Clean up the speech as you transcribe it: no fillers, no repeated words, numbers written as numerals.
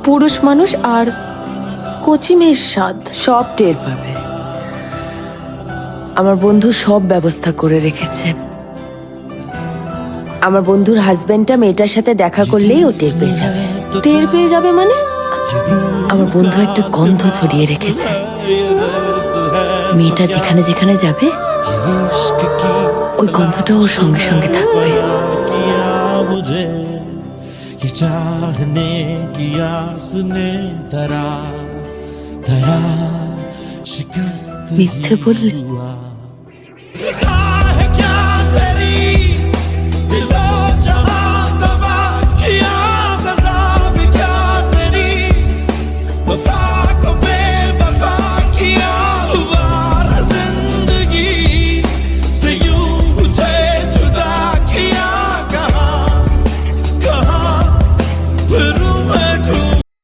পুরুষ মানুষ আর কচি মেয়ের স্বাদ সব টের পাবে। আমার বন্ধু সব ব্যবস্থা করে রেখেছে। আমার বন্ধুর হাজবেন্ডটা মেয়েটার সাথে দেখা করলেই ও টের পেয়ে যাবে। টের পেয়ে যাবে মানে? আমার বন্ধু একটা গন্ধ ছড়িয়ে রেখেছে। মেয়েটা যেখানে যেখানে যাবে ওই গন্ধটা ওর সঙ্গে সঙ্গে থাকবে। মিথ্যে বললি?